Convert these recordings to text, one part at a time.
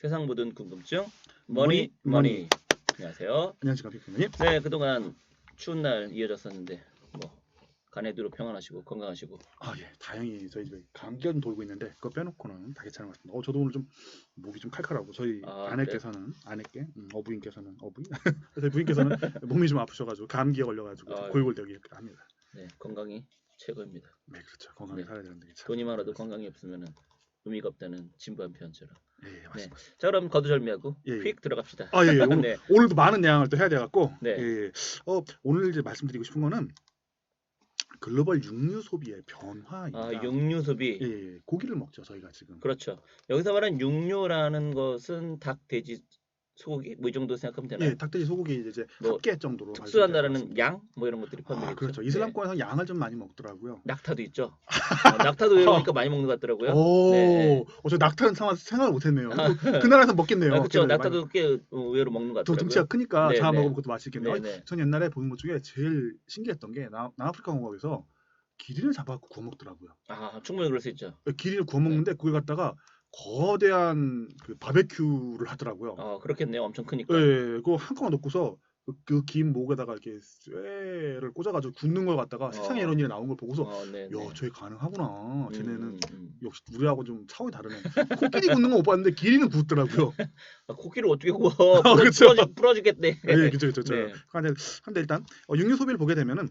세상 모든 궁금증 머니 머니. 머니. 안녕하세요. 안녕하십니까 빅님. 네, 그동안 추운 날 이어졌었는데 뭐 간에두루 평안하시고 건강하시고. 예, 다행히 저희 집에 감기가 좀 돌고 있는데 그거 빼놓고는 다 괜찮은 것 같습니다. 저도 오늘 좀 목이 좀 칼칼하고 저희 아, 아내께서는 어부인께서는 저희 부인께서는 몸이 좀 아프셔가지고 감기에 걸려가지고 좀 아유. 골골대고 이렇게 합니다. 네, 건강이 최고입니다. 네, 그렇죠. 건강히 네. 살아야 되는데 참. 돈이 많아도 건강이 없으면은 의미가 없다는 진부 한 편처럼. 예, 네. 맞습니다. 자, 그럼 거두절미하고 예. 휙 들어갑시다. 예. 오늘, 네. 오늘도 많은 양을 또 해야 돼갖고 네. 예. 오늘 이제 말씀드리고 싶은 거는 글로벌 육류 소비의 변화입니다. 아, 육류 소비. 예, 고기를 먹죠 저희가 지금. 그렇죠. 여기서 말하는 육류라는 것은 닭, 돼지, 소고기 뭐 이 정도 생각하면 되나요? 예, 닭돼지 소고기 이제 뭐 합계 정도로 특수한 봐주시면 될것 나라는 같습니다. 양 뭐 이런 것들이 포함되겠죠. 그렇죠. 네. 이슬람권에서 양을 좀 많이 먹더라고요. 낙타도 있죠. 낙타도 외우니까 많이 먹는 것 같더라고요. 오, 네. 저 낙타는 생각을 못했네요. 그 나라에서 먹겠네요. 그렇죠. 걔네들 낙타도 꽤 의외로 먹는 것 저 같더라고요. 등치가 크니까 네, 잡아 네. 먹으면 그것도 맛있겠네요. 네, 네. 전 옛날에 보는 것 중에 제일 신기했던 게 남아프리카 공화국에서 기린을 잡아갖고 구워 먹더라고요. 아, 충분히 그럴 수 있죠. 기린을 구워 먹는데 거기 갖다가 거대한 그 바베큐를 하더라고요. 그렇겠네요. 엄청 크니까. 예, 그거 한꺼번에 넣고서 그 긴 목에다가 이렇게 쇠를 꽂아가지고 굽는 걸 갖다가 세상에 이런 일이 나온 걸 보고서 네, 야, 저게 가능하구나. 쟤네는 음. 역시 우리하고 좀 차원이 다르네. 코끼리 굽는 건 못 봤는데 기린은 굽더라고요. 코끼리를 어떻게 구워? 그쵸. 부러지겠네. 예, 그죠. 네. 근데 일단 육류 소비를 보게 되면은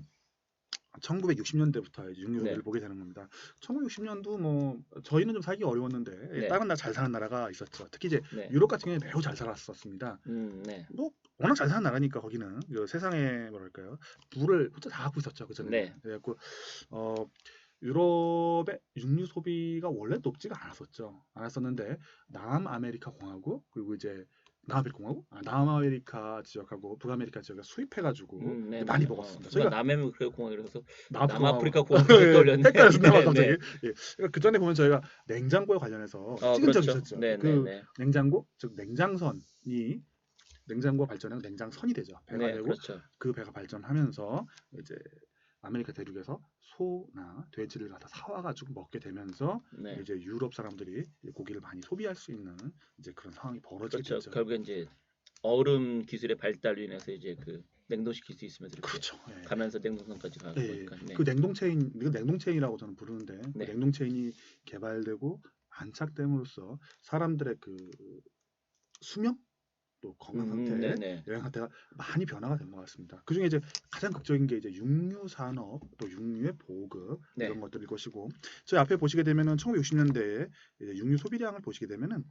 1960년대부터 이제 육류 소비를 네. 보게 되는 겁니다. 1960년도 뭐 저희는 좀 살기 어려웠는데 네. 다른 나라 잘 사는 나라가 있었죠. 특히 이제 네. 유럽 같은 경우에 매우 잘 살았었습니다. 네. 뭐 워낙 잘 사는 나라니까 거기는 세상에 뭐랄까요, 부를 혼자 다 갖고 있었죠, 그전에. 네. 그래갖고 유럽의 육류 소비가 원래 높지가 않았었는데 남아메리카 공화국 그리고 이제 남아메리카 지역하고 북아메리카 지역에 수입해가지고 네, 많이 네. 먹었습니다. 저희가 저희가 남아메리카 공화국이라서 남아프리카 남아프리카 공화국을 떠올렸네. 헷갈렸습니다, 갑자기. 네. 예. 그러니까 그 전에 보면 저희가 냉장고에 관련해서 찍은 적이 그렇죠. 있었죠. 네, 그 네. 냉장고, 즉 냉장고가 발전하고 냉장선이 되죠. 배가 네, 되고 그렇죠. 그 배가 발전하면서 이제 아메리카 대륙에서 소나 돼지를 갖다 사와가지고 먹게 되면서 네. 이제 유럽 사람들이 고기를 많이 소비할 수 있는 이제 그런 상황이 벌어지게 그렇죠. 되죠. 결국에 이제 얼음 기술의 발달로 인해서 이제 그 냉동시킬 수 있으면서 이렇게 그렇죠. 예. 가면서 냉동선까지 가고 예, 보니까. 네. 그 냉동체인이라고 저는 부르는데 네. 그 냉동체인이 개발되고 안착됨으로써 사람들의 그 수명 또 건강 상태, 네네. 여행 상태가 많이 변화가 된 것 같습니다. 그 중에 이제 가장 극적인 게 이제 육류 산업 또 육류의 보급 네. 이런 것들일 것이고, 저희 앞에 보시게 되면은 1960년대에 육류 소비량을 보시게 되면은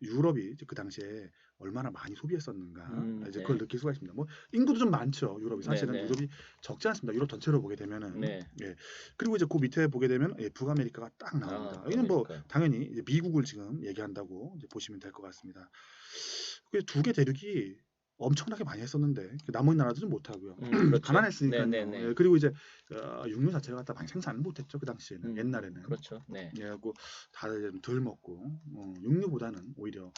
유럽이 이제 그 당시에 얼마나 많이 소비했었는가 이제 그걸 네. 느낄 수가 있습니다. 뭐 인구도 좀 많죠. 유럽이 사실은 네, 네. 유럽이 적지 않습니다. 유럽 전체로 보게 되면은. 네. 예. 그리고 이제 그 밑에 보게 되면 북아메리카가 딱 나옵니다. 여기는 뭐 아메리카. 당연히 이제 미국을 지금 얘기한다고 이제 보시면 될 것 같습니다. 그 두 개 대륙이 엄청나게 많이 했었는데 나머지 나라도 좀 못하고요. 그렇죠. 가난했으니까요. 네네네. 예, 그리고 이제 육류 자체를 갖다 많이 생산을 못했죠. 그 당시에는. 옛날에는. 그렇죠. 네. 예, 하고 다들 좀 덜 먹고 육류보다는 오히려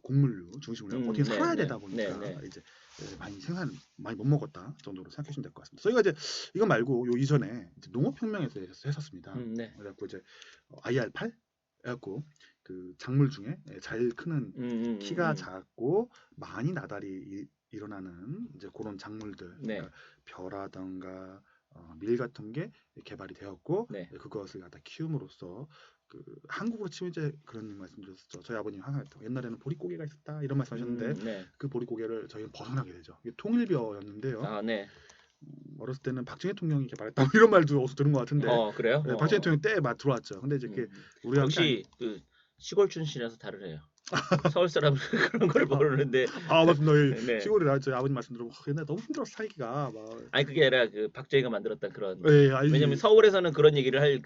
곡물류 중심으로 어떻게 살아야 네, 되다 보니까 네. 이제 많이 못 먹었다 정도로 생각하시면 될 것 같습니다. 저희가 이제 이거 말고 요 이전에 이제 농업혁명에서 했었습니다. 네. 그래갖고 이제 IR8 해갖고 그 작물 중에 잘 크는 키가 작고 많이 나달이 일어나는 이제 그런 작물들, 네. 그러니까 벼라던가 밀 같은 게 개발이 되었고 네. 그것을 갖다 키움으로써 그 한국으로 치면 이제 그런 말씀드렸었죠. 저희 아버님 항상 옛날에는 보릿고개가 있었다 이런 말씀하셨는데 네. 그 보릿고개를 저희는 벗어나게 되죠. 이게 통일벼였는데요. 네. 어렸을 때는 박정희 대통령이 개발했다 뭐 이런 말도 어디서 들은 것 같은데. 그래요? 네, 박정희 대통령 때 들어왔죠. 근데 이제 우리가 혹시 그 시골 출신이라서 다르래요. 서울 사람은 그런 걸 모르는데. 맞습니다. 네. 시골이라 저희 아버님 말씀 들으면 옛날 너무 힘들었어 살기가 막. 아니 그게 아니라 그 박정희가 만들었던 그런. 왜냐면 서울에서는 그런 얘기를 할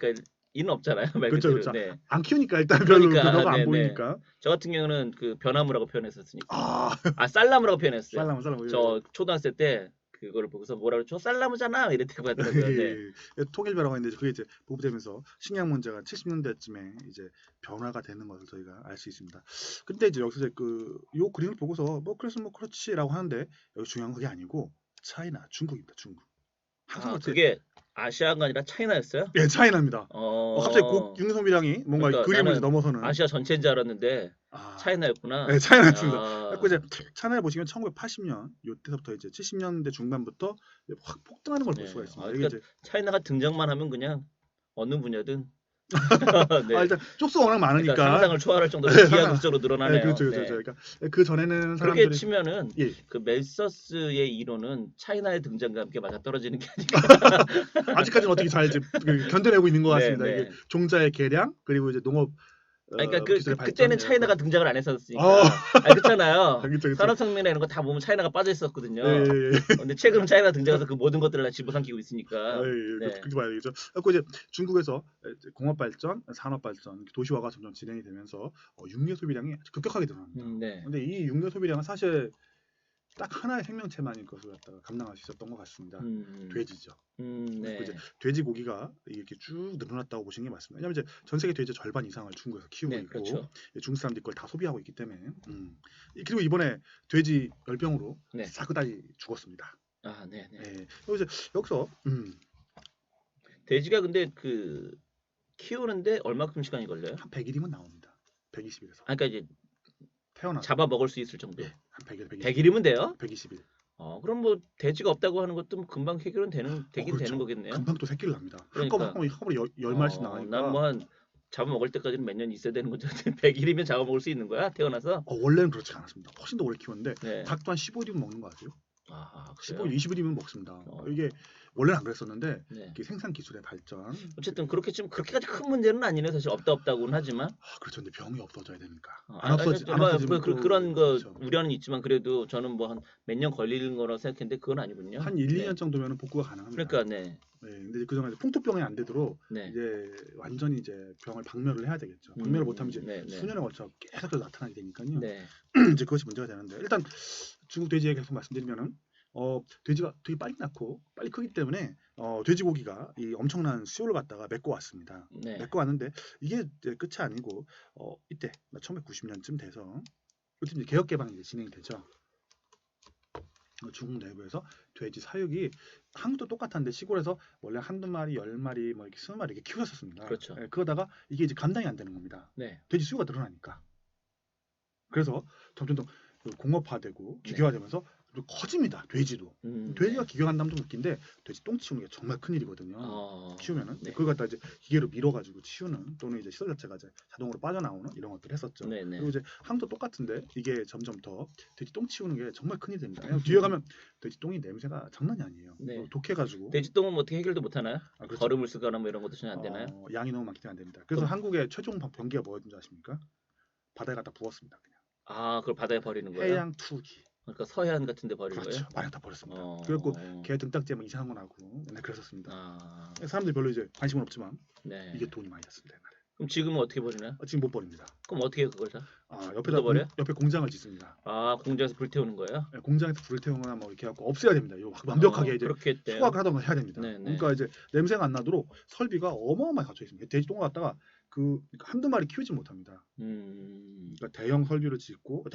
이는 없잖아요. 그렇죠. 네. 안 키우니까 일단 별로 안 보이니까. 저 같은 경우는 그 변화무라고 표현했었으니까. 쌀나무라고 표현했어요. 쌀나무. 저 초등학생 때 그거를 보고서 뭐라고 저 쌀나무잖아 이랬다고 하더라고요. 네. 통일벼라고 했는데 그게 이제 보급되면서 식량 문제가 70년대쯤에 이제 변화가 되는 것을 저희가 알 수 있습니다. 근데 이제 여기서 이제 요 그림을 보고서 뭐 그래서 뭐 그렇지라고 하는데 여기 중요한 게 아니고 차이나 중국입니다. 중국. 그게 아시아가 아니라 차이나였어요? 예, 차이나입니다. 갑자기 어, 육류 소비량이 뭔가 그러니까 그림을 이제 나는 넘어서는 아시아 전체인 줄 알았는데 아, 네, 차이나였구나. 차이나였습니다. 그래서 아, 이제 차이나를 보시면 1980년 요때부터 이제 70년대 중반부터 확 폭등하는 걸 볼 네. 수가 아, 있습니다. 이게 그러니까 이제 차이나가 등장만 하면 그냥 어느 분야든 네. 일단 쪽수가 워낙 그러니까 많으니까 상상을 초월할 정도로 네, 상상 기하급수적으로 네, 늘어나네요. 그렇죠, 그렇죠, 네. 그렇죠. 그러니까 그 전에는 그렇게 사람들이 치면은 예, 그 멜서스의 이론은 차이나의 등장과 함께 맞아떨어지는 게 아닐까. 아직까지는 어떻게 잘 이제 견뎌내고 있는 것 네, 같습니다. 이게 네. 종자의 개량 그리고 이제 농업 아니, 그러니까 기술의 발전 그때는 이런 거. 차이나가 등장을 안 어, 했었으니까. 아, 그렇잖아요. 그렇죠, 그렇죠. 산업혁명이나 이런 거 다 보면 차이나가 빠져 예, 예, 있었거든요. 예. 근데 최근은 차이나가 등장해서 그 모든 것들을 다 집어삼키고 아, 예, 있으니까. 예. 네. 그렇게 봐야 되겠죠. 그리고 이제 중국에서 이제 공업 발전, 산업 발전, 도시화가 점점 진행이 되면서 육류 소비량이 급격하게 늘어납니다. 네. 근데 이 육류 소비량은 사실 딱 하나의 생명체만일 것을 갖다가 감당할 수 있었던 것 같습니다. 돼지죠. 그리고 이제 네. 돼지고기가 이렇게 쭉 늘어났다고 보시는 게 맞습니다. 왜냐하면 이제 전 세계 돼지 절반 이상을 중국에서 키우고 네, 있고 그렇죠. 중국 사람들이 그걸 다 소비하고 있기 때문에 그리고 이번에 돼지 열병으로 네. 사그다리 죽었습니다. 아, 네, 네. 예. 그리고 이제 여기서 돼지가 근데 그 키우는데 얼마큼 시간이 걸려요? 한 100일이면 나옵니다. 120일에서 아, 그러니까 이제 태어나서 잡아 먹을 수 있을 정도. 예, 한 100일, 100일이면 돼요? 120일. 그럼 뭐 돼지가 없다고 하는 것도 금방 해결은 되긴 되는 그렇죠. 거겠네요. 금방 또 새끼를 납니다. 그러니까 한꺼번에 열 마리씩 난 나가니까 뭐 한 잡아먹을 때까지는 몇 년 있어야 되는 건데 100일이면 잡아먹을 수 있는 거야? 태어나서? 원래는 그렇지 않았습니다. 훨씬 더 오래 키웠는데 네. 닭도 한 15일이면 먹는 거 아세요? 아, 15일, 그래요? 20일이면 먹습니다. 어. 이게 원래는 안 그랬었는데 네. 이게 생산 기술의 발전. 어쨌든 그렇게 지금 그렇게까지 큰 문제는 아니네. 사실 없다고는 하지만. 그렇죠. 근데 병이 없어져야 되니까. 안 없어지면 또 그런 거 그렇죠. 우려는 있지만 그래도 저는 뭐 한 몇 년 걸리는 거라 생각했는데 그건 아니군요. 한 1, 네. 2년 정도면 복구가 가능합니다. 그러니까 네. 네, 근데 그 전에 풍토병이 안 되도록 네. 이제 완전히 이제 병을 박멸을 해야 되겠죠. 박멸을 못하면 이제 네, 네. 수년에 걸쳐 계속 나타나게 되니까요. 네. 이제 그것이 문제가 되는데 일단 중국 돼지에 계속 말씀드리면은 돼지가 되게 빨리 낳고 빨리 크기 때문에 돼지고기가 이 엄청난 수요를 갖다가 메꿔 왔습니다. 네. 메꿔 왔는데 이게 이제 끝이 아니고 이때 1990년쯤 돼서 이때 이제 개혁 개방이 이제 진행이 되죠. 중국 내부에서 돼지 사육이 한국도 똑같은데 시골에서 원래 한두 마리, 10마리, 뭐 이렇게 20마리 이렇게 키웠었습니다. 그렇죠. 예, 그러다가 이게 이제 감당이 안 되는 겁니다. 네. 돼지 수요가 늘어나니까. 그래서 점점 더 공업화되고 네. 기계화되면서 좀 커집니다. 돼지도. 돼지가 네. 기계화한다면 좀 웃긴데 돼지 똥 치우는 게 정말 큰 일이거든요. 키우면은 네. 그걸 갖다 이제 기계로 밀어가지고 치우는 또는 이제 시설 자체가 이제 자동으로 빠져나오는 이런 것들을 했었죠. 네, 네. 그리고 이제 한국도 똑같은데 이게 점점 더 돼지 똥 치우는 게 정말 큰 일이 됩니다. 뒤에 가면 돼지 똥이 냄새가 장난이 아니에요. 네. 독해가지고 돼지 똥은 뭐 어떻게 해결도 못 하나요? 그렇죠. 거름을 쓰거나 뭐 이런 것도 전혀 안 되나요? 양이 너무 많기 때문에 안 됩니다. 그래서 한국의 최종 병기가 뭐였는지 아십니까? 바다에 갖다 부었습니다. 그냥. 그걸 바다에 버리는 거예요? 해양 투기. 그러니까 서해안 같은 데 버리는 그렇죠. 거예요? 많이 다 버렸습니다. 그래갖고 개 등딱지에 막 이상한 거 나고 맨날 그랬었습니다. 사람들이 별로 이제 관심은 없지만 네. 이게 돈이 많이 됐습니다. 옛날에. 그럼 지금은 어떻게 버리나요? 지금 못 버립니다. 그럼 어떻게 그걸 다? 옆에다 버려요? 옆에 공장을 짓습니다. 공장에서 불태우는 거예요? 네, 공장에서 불을 태우거나 뭐 이렇게 하고 없애야 됩니다. 이거 완벽하게 이제 그렇게 했대요. 소각을 하던가 해야 됩니다. 네, 네. 그러니까 이제 냄새가 안 나도록 설비가 어마어마하게 갖춰 있습니다. 돼지 똥을 갖다가 그러니까 한두 마리 키우지 못합니다. 그러니까 대형 설비를 짓고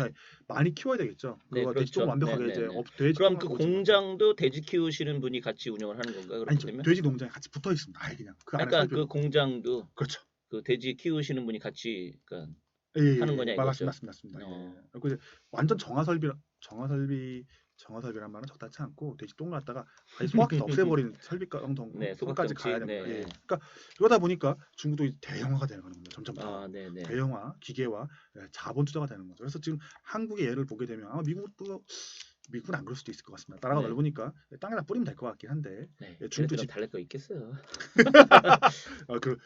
많이 키워야 되겠죠. 네, 그거 돼지 똥을 그렇죠. 완벽하게 네, 이제 네, 네. 돼지 그럼 똥을 그 공장도 돼지 키우시는 분이 같이 운영을 하는 건가요? 그렇게 아니죠. 되면? 돼지 농장에 같이 붙어 있습니다. 아예 그냥 그 안에 그러니까 설비. 그 공장도 그렇죠. 그 돼지 키우시는 분이 같이 그러니까 예, 하는 거냐 이거죠? 맞습니다. 예. 그리고 이제 완전 정화설비란 말은 적당치 않고 돼지 똥을 갖다가 아예 소각해서 없애버리는 설비까지 소각까지 가야 됩니다. 네. 예. 그러니까 그러다 보니까 중국도 이제 대형화가 되는 겁니다. 점점 더 네, 네. 대형화, 기계화, 자본 투자가 되는 거죠. 그래서 지금 한국의 예를 보게 되면 아마 미국은 안 그럴 수도 있을 것 같습니다. 나라가 네. 넓으니까 땅에다 뿌리면 될 것 같긴 한데 네. 중국도 걔네들은 달랠 거 있겠어요.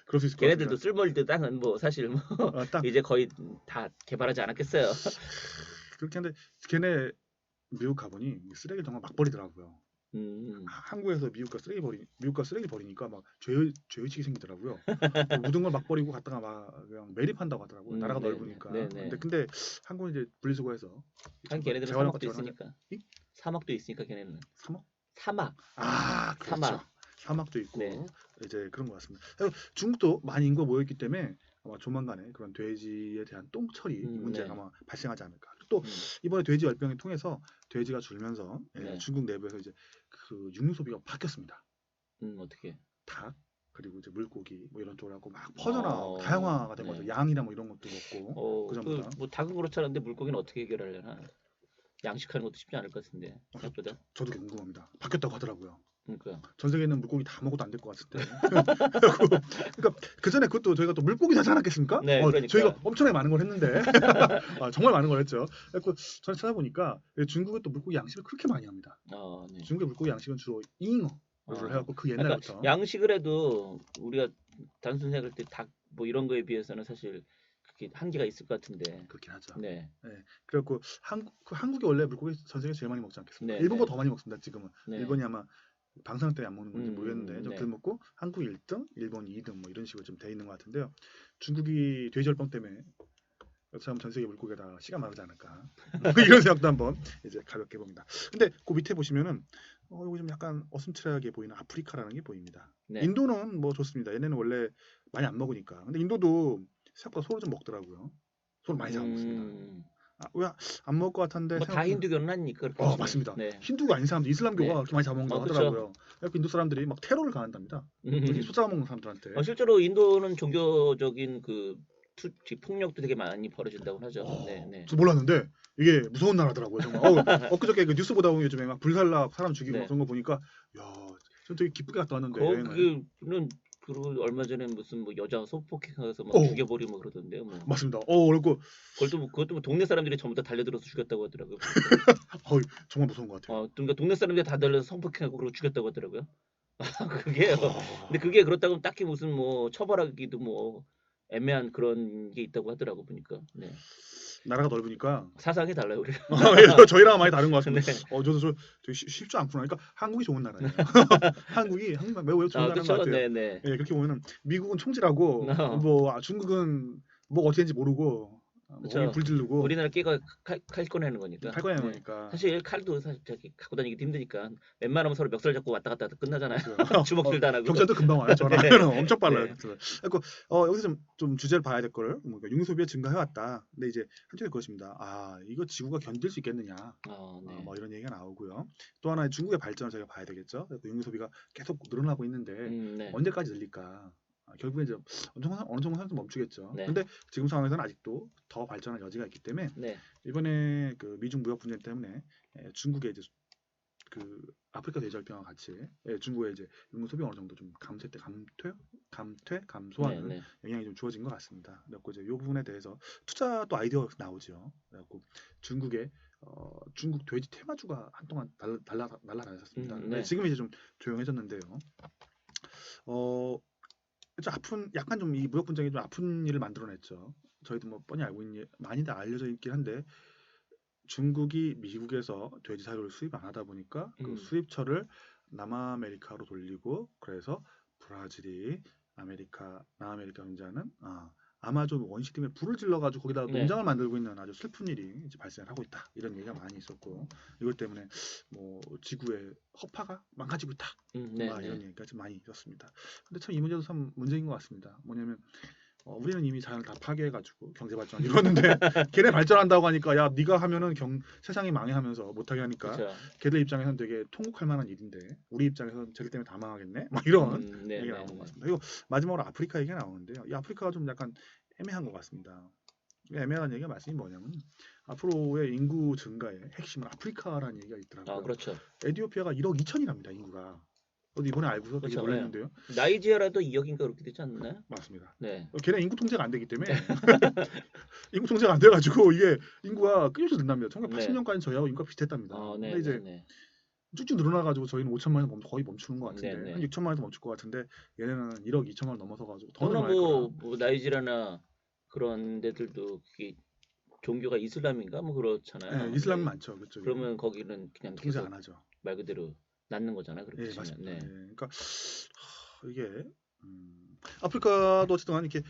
그럴 수 있을 것 걔네들도 같습니다. 쓸모있는 땅은 뭐 사실 뭐 이제 거의 다 개발하지 않았겠어요. 그렇게 하는데 걔네 미국 가보니 쓰레기 정말 막 버리더라고요. 한국에서 미국가 쓰레기 버리니까 막 죄의식이 생기더라고요. 묻은 걸 막 버리고 갔다가 막 그냥 매립한다고 하더라고요. 나라가 네, 넓으니까. 네, 네. 근데 한국은 이제 분리수거해서 걔네들은 재활용 사막도 재활용 있으니까. 이? 사막도 있으니까 걔네는. 사막? 사막. 그렇죠. 사막. 사막도 있고 네. 이제 그런 것 같습니다. 그래서 중국도 많이 인구가 모였기 때문에 아마 조만간에 그런 돼지에 대한 똥 처리 문제가 네. 아마 발생하지 않을까. 또 이번에 돼지 열병을 통해서 돼지가 줄면서 네. 중국 내부에서 이제 그 육류 소비가 바뀌었습니다. 어떻게? 닭 그리고 이제 물고기 뭐 이런 쪽으로 하고 막 퍼져나 어, 다양화가 된 네. 거죠. 양이나 뭐 이런 것도 먹고 그 전보다. 뭐 닭은 그렇지 않은데 물고기는 어떻게 해결하려나? 양식하는 것도 쉽지 않을 것 같은데 생각보다. 저도 궁금합니다. 바뀌었다고 하더라고요. 그러니까. 전 세계에 있는 물고기 다 먹어도 안 될 것 같을 때. 그러니까 그 전에 그것도 저희가 또 물고기 되지 않았겠습니까? 네, 그러니까. 저희가 엄청나게 많은 걸 했는데 정말 많은 걸 했죠. 그래서 전에 찾아보니까 중국에 또 물고기 양식을 그렇게 많이 합니다. 네. 중국의 물고기 양식은 주로 잉어를 해갖고 그 옛날부터. 그러니까 양식을 해도 우리가 단순 생각할 때 닭 뭐 이런 거에 비해서는 사실 그게 한계가 있을 것 같은데. 그렇긴 하죠. 네. 그래갖고 한국이 원래 물고기 전 세계 제일 많이 먹지 않겠습니까? 네, 일본보다 네. 더 많이 먹습니다. 지금은. 네. 일본이 아마 방사능 때문에 안 먹는 건지 모르겠는데 네. 좀 먹고 한국이 1등, 일본이 2등 뭐 이런 식으로 좀 돼 있는 것 같은데요. 중국이 돼지열병 때문에 그렇다면 전 세계 물고기가 다 씨가 마르지 않을까 이런 생각도 한번 이제 가볍게 봅니다. 근데 그 밑에 보시면은 여기 좀 약간 어슴츠레하게 보이는 아프리카라는 게 보입니다. 네. 인도는 뭐 좋습니다. 얘네는 원래 많이 안 먹으니까. 근데 인도도 생각보다 소를 좀 먹더라고요. 소를 많이 잡아 먹습니다. 왜 안 먹을 것 같은데 뭐 다 힌두교는 아니니까. 맞습니다. 네. 힌두가 아닌 사람도 이슬람교가 네. 그렇게 많이 잡아먹는다고 하더라고요. 그래서 인도 사람들이 막 테러를 가한답니다. 특히 소 잡아먹는 사람들한테. 실제로 인도는 종교적인 그 폭력도 되게 많이 벌어진다고 하죠. 네. 저 몰랐는데 이게 무서운 나라더라고요. 정말. 엊그저께 그 뉴스 보다 보면 요즘에 막 불살라 사람 죽이고 네. 그런 거 보니까 야, 전 되게 기쁘게 갔다 왔는데. 거기는 그리고 얼마 전에 무슨 뭐 여자 소폭행해서 막 죽여버리고 뭐 그러던데요. 뭐. 맞습니다. 그리고 그것도 뭐 동네 사람들이 전부 다 달려들어서 죽였다고 하더라고요. 정말 무서운 것 같아요. 그러니까 동네 사람들이 다 달려서 성폭행하고 그러고 죽였다고 하더라고요. 그게요. 근데 그게 그렇다고 딱히 무슨 뭐 처벌하기도 뭐 애매한 그런 게 있다고 하더라고 보니까. 네. 나라가 넓으니까 사상이 달라요 우리랑. 저희랑 많이 다른 것 같습니다. 네. 저도 쉽지 않구나. 그러니까 한국이 좋은 나라예요. 한국이 매우 좋은 나라인 것 같아요. 네, 그렇게 보면은 미국은 총질하고 뭐 중국은 뭐 어떻게 되는지 모르고 불 지르고. 우리나라 끼가 칼 꺼내는 거니까. 칼 꺼내는 거니까. 사실 칼도 사실 갖고 다니기도 힘드니까 웬만하면 서로 멱살 잡고 왔다 갔다 끝나잖아요. 주먹질도 안 하고. 경찰도 금방 와요. 저랑 네. 엄청 빨라요. 그래서 여기서 좀 주제를 봐야 될 거를 융 소비가 증가해왔다. 근데 이제 한쪽에 그것입니다. 이거 지구가 견딜 수 있겠느냐. 네. 뭐 이런 얘기가 나오고요. 또 하나 중국의 발전을 저희가 봐야 되겠죠. 융 소비가 계속 늘어나고 있는데 네. 언제까지 늘릴까? 결국에 이제 어느 정도 선에서 멈추겠죠. 네. 근데 지금 상황에서는 아직도 더 발전할 여지가 있기 때문에 이번에 그 미중 무역 분쟁 때문에 중국의 이제 그 아프리카 돼지열병과 같이 중국의 이제 융 소비 어느 정도 좀 감소하는 영향이 좀 주어진 것 같습니다. 그래서 이제 이 부분에 대해서 투자도 아이디어가 나오죠. 그래서 중국 돼지 테마주가 한동안 날아다녔었습니다. 지금 이제 좀 조용해졌는데요. 약간 좀 이 무역 분쟁이 좀 아픈 일을 만들어냈죠. 저희도 뭐 뻔히 알고 있는 많이들 알려져 있긴 한데 중국이 미국에서 돼지 사료를 수입 안 하다 보니까 그 수입처를 남아메리카로 돌리고 그래서 브라질이 남아메리카 존재하는 아마존 원시 때문에 불을 질러가지고 거기다 농장을 만들고 있는 아주 슬픈 일이 이제 발생하고 있다. 이런 얘기가 많이 있었고 이것 때문에 뭐 지구의 허파가 망가지고 있다. 이런 얘기가 좀 많이 있었습니다. 근데 참 이 문제도 참 문제인 것 같습니다. 뭐냐면 우리는 이미 자연을 다 파괴해가지고 경제 발전을 이루었는데 걔네 발전한다고 하니까 야 네가 하면은 세상이 망해하면서 못하게 하니까 그쵸. 걔들 입장에서는 되게 통곡할 만한 일인데 우리 입장에서는 쟤들 때문에 다 망하겠네 막 이런 얘기가 나오는 것 같습니다. 그리고 마지막으로 아프리카 얘기가 나오는데요. 이 아프리카가 좀 약간 애매한 것 같습니다. 애매한 얘기가 말씀이 뭐냐면 앞으로의 인구 증가의 핵심은 아프리카라는 얘기가 있더라고요. 그렇죠. 에티오피아가 1억 2천이랍니다 인구가. 이번에 알고서 되게 놀랐는데요. 나이지리아도 2억인가 그렇게 되지 않나요? 맞습니다. 네. 걔네 인구 통제가 안 되기 때문에 인구 통제가 안 돼가지고 이게 인구가 끊임없이 늘답니다. 1980년까지 저희하고 인구가 비슷했답니다. 근데 이제 쭉쭉 늘어나가지고 저희는 5천만에서 거의 멈추는 것 같은데 한 6천만에서 멈출 것 같은데 얘네는 1억 2천만 넘어서가지고 더 늘어날 거라. 뭐 나이지리아나 그런 데들도 그게 종교가 이슬람인가 뭐 그렇잖아요. 네, 이슬람이 많죠, 그렇죠. 그러면 거기는 그냥 통제 안 하죠. 말 그대로 낳는 거잖아요. 그렇게 치면. 맞습니다. 그러니까 이게 아프리카도 어쨌든 이렇게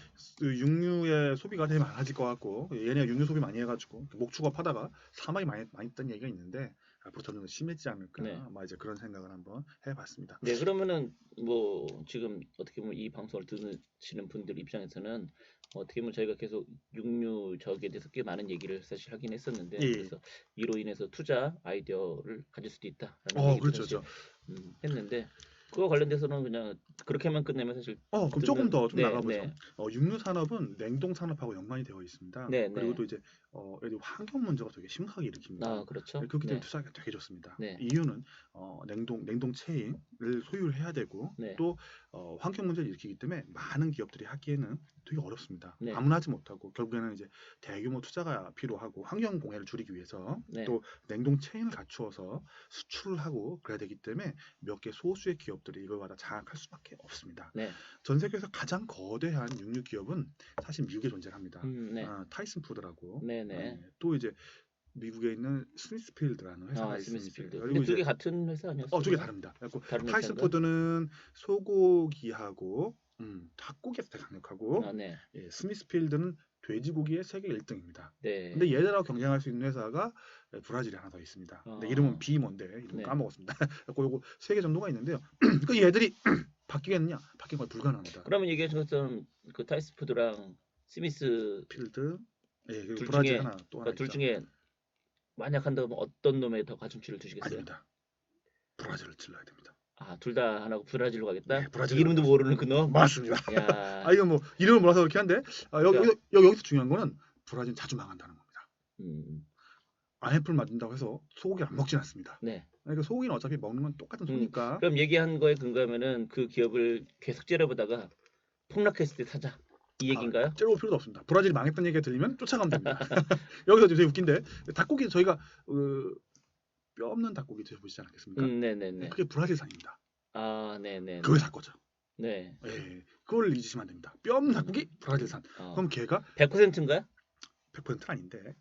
육류의 소비가 되게 많아질 것 같고 얘네가 육류 소비 많이 해가지고 목축업하다가 사망이 많이 있다는 얘기가 있는데 앞으로 점점 더 심해지지 않을까 이제 그런 생각을 한번 해봤습니다. 네, 그러면은 뭐 지금 어떻게 보면 이 방송을 듣시는 분들 입장에서는 어떻게 보면 저희가 계속 육류 저기에 대해서 꽤 많은 얘기를 사실 하긴 했었는데 그래서 이로 인해서 투자 아이디어를 가질 수도 있다라는 얘기를 그렇죠. 했는데 그거 관련돼서는 그냥 그렇게만 끝내면 사실 그럼 조금 듣는 더 좀 네, 나가보죠. 네, 육류 산업은 냉동 산업하고 연관이 되어 있습니다. 네, 그리고 네. 또 이제 얘들이 환경 문제가 되게 심각하게 일으킵니다. 그렇죠. 그렇기 때문에 네, 투자하기가 되게 좋습니다. 네, 이유는 냉동 체인을 소유를 해야 되고 네, 또 환경 문제를 일으키기 때문에 많은 기업들이 하기에는 되게 어렵습니다. 네, 아무나 하지 못하고 결국에는 이제 대규모 투자가 필요하고 환경 공해를 줄이기 위해서 네, 또 냉동 체인을 갖추어서 수출을 하고 그래야 되기 때문에 몇 개 소수의 기업들이 이걸 갖다 장악할 수밖에 없습니다. 네, 전 세계에서 가장 거대한 육류 기업은 사실 미국에 존재합니다. 네, 타이슨 푸드라고. 네, 네. 또 이제 미국에 있는 스미스필드라는 회사가 있습니다. 스미스필드. 그리고 근데 두 개 이제 같은 회사 아니었어요? 두 개 다릅니다. 그래서 다른 타이슨 회사인가? 푸드는 소고기하고 닭고기에서 되게 강력하고 네, 스미스필드는 돼지고기의 세계 1등입니다. 네. 근데 얘들하고 경쟁할 수 있는 회사가 브라질에 하나 더 있습니다. 근데 이름은 B 뭔데 이름 네. 까먹었습니다. 그래서 요거 세 개 정도가 있는데요. 그 얘들이 바뀌겠느냐? 바뀐 건 불가능합니다. 그러면 이게 것처럼 그 타이스푸드랑 스미스 필드, 그리고 둘 브라질 중에 하나 또 하나 둘 있죠. 중에 만약 한다면 어떤 놈에 더 가중치를 두시겠어요? 아닙니다. 브라질을 찔러야 됩니다. 둘 다 안 하고 브라질로 가겠다? 네, 브라질 이름도 모르는 그 놈? 맞습니다. 야, 이거 뭐 이름을 몰라서 그렇게 한데 여기서 중요한 거는 브라질 자주 망한다는 겁니다. 음, IMF를 만든다고 해서 소고기 안 먹진 않습니다. 네. 그러니까 소고기는 어차피 먹는 건 똑같은 소니까. 그럼 얘기한 거에 근거하면은 그 기업을 계속 째려보다가 폭락했을 때 사자 이 얘기인가요? 째려볼 필요도 없습니다. 브라질이 망했다는 얘기가 들리면 쫓아가면 됩니다. 여기서 되게 웃긴데 닭고기 저희가 뼈 없는 닭고기 드셔보시지 않았겠습니까? 네네네. 그게 브라질산입니다. 네네. 그걸 살 거죠. 네. 그걸 잊으시면 안 됩니다. 뼈 없는 닭고기 브라질산. 그럼 걔가 100%인가요? 100%는 아닌데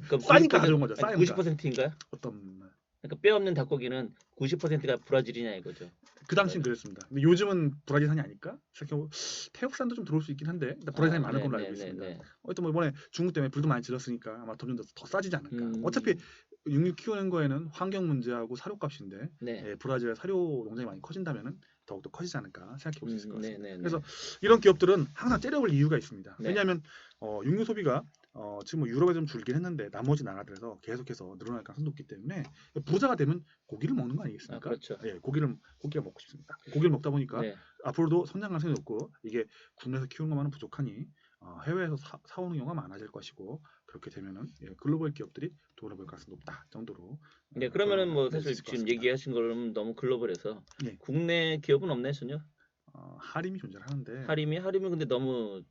그럼 싸니까 가져온 거죠. 싸니까. 90%인가요? 어떤 그러니까 뼈 없는 닭고기는 90%가 브라질이냐 이거죠. 그 당시는 그랬습니다. 근데 요즘은 브라질산이 아닐까? 생각해보면 태국산도 좀 들어올 수 있긴 한데 일단 브라질산이 많은 걸로 알고 있습니다. 어쨌든 뭐 이번에 중국 때문에 불도 많이 질렀으니까 아마 점점 더 싸지지 않을까. 어차피 육류 키우는 거에는 환경 문제하고 사료값인데 브라질의 사료 농장이 많이 커진다면은 더욱더 커지지 않을까 생각해 볼 수 있을 것 같습니다. 그래서 이런 기업들은 항상 째려볼 이유가 있습니다. 왜냐하면 육류 소비가 지금 뭐 유럽에 좀 줄긴 했는데 나머지 나라들에서 계속해서 늘어날 가능성이 높기 때문에 부자가 되면 고기를 먹는 거 아니겠습니까? 그렇죠. 고기가 먹고 싶습니다. 고기를 먹다 보니까 앞으로도 성장 가능성이 높고 이게 국내에서 키우는 것만은 부족하니 해외에서 사오는 경우가 많아질 것이고 그렇게 되면은 글로벌 기업들이 돈을 벌 가능성이 높다 정도로. 네, 그러면은 뭐 사실 지금 얘기하신 거는 너무 글로벌해서 국내 기업은 없나요, 전혀? 하림이 존재하는데. 하림이 근데 너무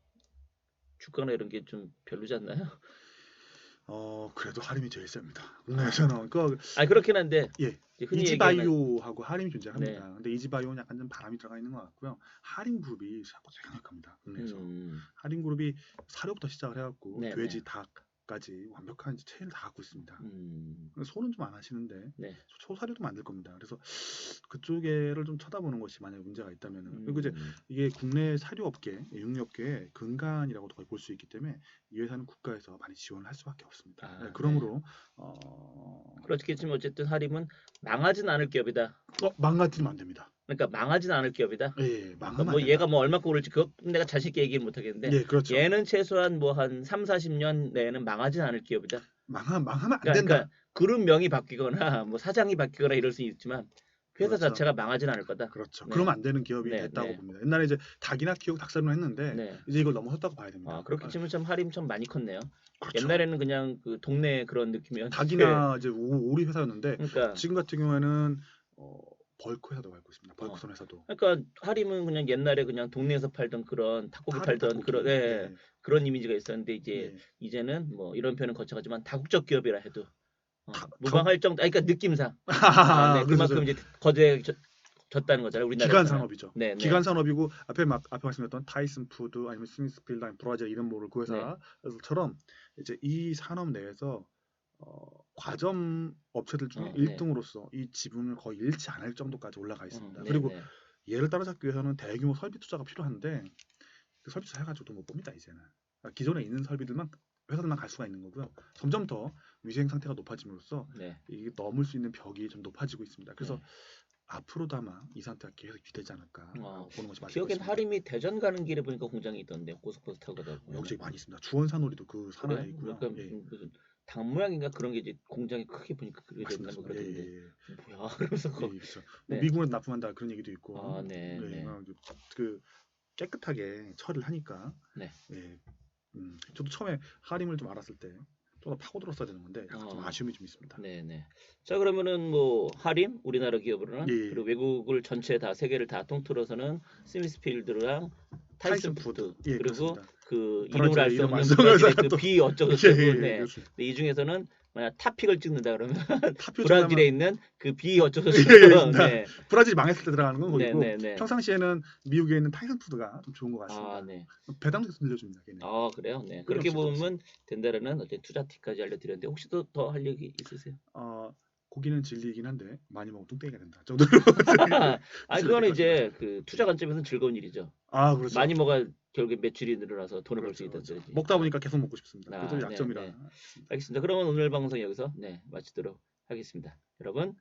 주가나 이런 게 좀 별로지 않나요? 그래도 하림이 제일 셉니다. 국내에서는 그렇긴 한데 흔히 이지바이오하고 하림이 존재합니다. 근데 이지바이오는 약간 좀 바람이 들어가 있는 것 같고요. 하림그룹이 생각보다 강력합니다. 국내에서. 하림그룹이 사료부터 시작을 해갖고 돼지, 닭까지 완벽한 체인을 다 갖고 있습니다. 소는 좀 안 하시는데 소사료도 만들 겁니다. 그래서 그쪽에를 좀 쳐다보는 것이 만약 문제가 있다면은 그리고 이제 이게 국내 사료업계, 육류업계의 근간이라고도 거의 볼 수 있기 때문에 이 회사는 국가에서 많이 지원을 할 수밖에 없습니다. 그러므로 그렇겠지만 어쨌든 하림은 망하진 않을 기업이다. 망가뜨리면 안 됩니다. 그러니까 망하진 않을 기업이다. 망하면 뭐 얘가 뭐 얼마큼 오를지 그거 내가 자신 있게 얘기는 못 하겠는데 그렇죠. 얘는 최소한 뭐 한 3-40년 내에는 망하진 않을 기업이다. 망하면 안 된다. 그러니까 그룹 명이 바뀌거나 뭐 사장이 바뀌거나 이럴 수 있지만 회사 그렇죠. 자체가 망하진 않을 거다. 그렇죠. 그러면 안 되는 기업이 됐다고 봅니다. 옛날에 이제 닭이나 키우고 닭살로 했는데 이제 이걸 넘어섰다고 봐야 됩니다. 그렇게 치면 참 하림 참 많이 컸네요. 그렇죠. 옛날에는 그냥 그 동네 그런 느낌이었는데 닭이나 이제 오리 회사였는데 그러니까 지금 같은 경우에는 벌크 회사도 갖고 있습니다. 벌크선 회사도. 그러니까 하림은 그냥 옛날에 그냥 동네에서 팔던 그런 닭고기 팔던 그런 이미지가 있었는데 이제는 뭐 이런 표현은 거쳐가지만 다국적 기업이라 해도 무방할 정도. 그러니까 느낌상 그만큼 이제 거대해졌다는 거잖아요. 우리나라 기간 산업이죠. 네. 기간 산업이고 앞에 말씀드렸던 타이슨 푸드 아니면 스미스필드 아니면 브라질 이런 모를 그 회사처럼 이제 이 산업 내에서 과점 업체들 중에 1등으로서 이 지분을 거의 잃지 않을 정도까지 올라가 있습니다. 그리고 얘를 따라잡기 위해서는 대규모 설비 투자가 필요한데 그 설비 투자 해가지고도 못 봅니다 이제는. 기존에 있는 설비들만 회사들만 갈 수가 있는 거고요. 점점 더 위생 상태가 높아짐으로써 이게 넘을 수 있는 벽이 좀 높아지고 있습니다. 그래서 앞으로도 아마 이 상태가 계속 유지되지 않을까 보는 것이 맞을 기억엔 것입니다. 하림이 대전 가는 길에 보니까 공장이 있던데 고속버스 타고 가다 보면 여기저기 많이 있습니다. 주원산오리도 그 산하에 있고요. 그러니까 무슨 당 모양인가 그런 게 이제 공장에 크게 보니까 그게 맞습니다. 된다고 맞습니다. 예, 그러던데 예, 예. 뭐야 그러면서 예, 그렇죠. 뭐 네. 미국은 납품한다 그런 얘기도 있고, 아, 네, 네, 네. 그 깨끗하게 처리를 하니까, 네. 예, 저도 처음에 하림을 좀 알았을 때 좀 더 파고 들었어야 되는 건데 약간 좀 아쉬움이 좀 있습니다. 네네. 자 그러면은 뭐 하림 우리나라 기업으로는 예, 예. 그리고 외국을 전체 다 세계를 다 통틀어서는 스미스필드랑 타이슨 푸드 예, 그리고 그렇습니다. 그 브라질의 이름을 알 수 이름 없는 안 쓰는 브라질의 회사가 또- 그비 어쩌고 예, 저쩌고 예, 예, 네. 그렇습니다. 근데 이 중에서는 만약 탑픽을 찍는다 그러면 타표 브라질에 찍으면- 있는 그 비 어쩌고 예, 예, 저쩌고 네. 네. 브라질이 망했을 때 들어가는 건 거기고, 네네네. 평상시에는 미국에 있는 타이슨 푸드가 좀 좋은 것 같습니다. 아 네. 배당도 들려줍니다. 걔네. 아 그래요. 네. 그런 그렇게 식으로 보면 된다라는 어떤 투자 팁까지 알려드렸는데 혹시 또 더 할 얘기 있으세요? 고기는 진리이긴 한데 많이 먹으면 뚱땡이가 된다 정도로. 아니 그거는 이제 그 투자 관점에서는 즐거운 일이죠. 그렇죠. 많이 먹어야 결국에 매출이 늘어나서 돈을 벌 수 그렇죠, 있다는 그렇죠. 소리지. 먹다 보니까 계속 먹고 싶습니다. 아, 그게 좀 네, 약점이라. 네. 알겠습니다. 그러면 오늘 방송 여기서 마치도록 하겠습니다. 여러분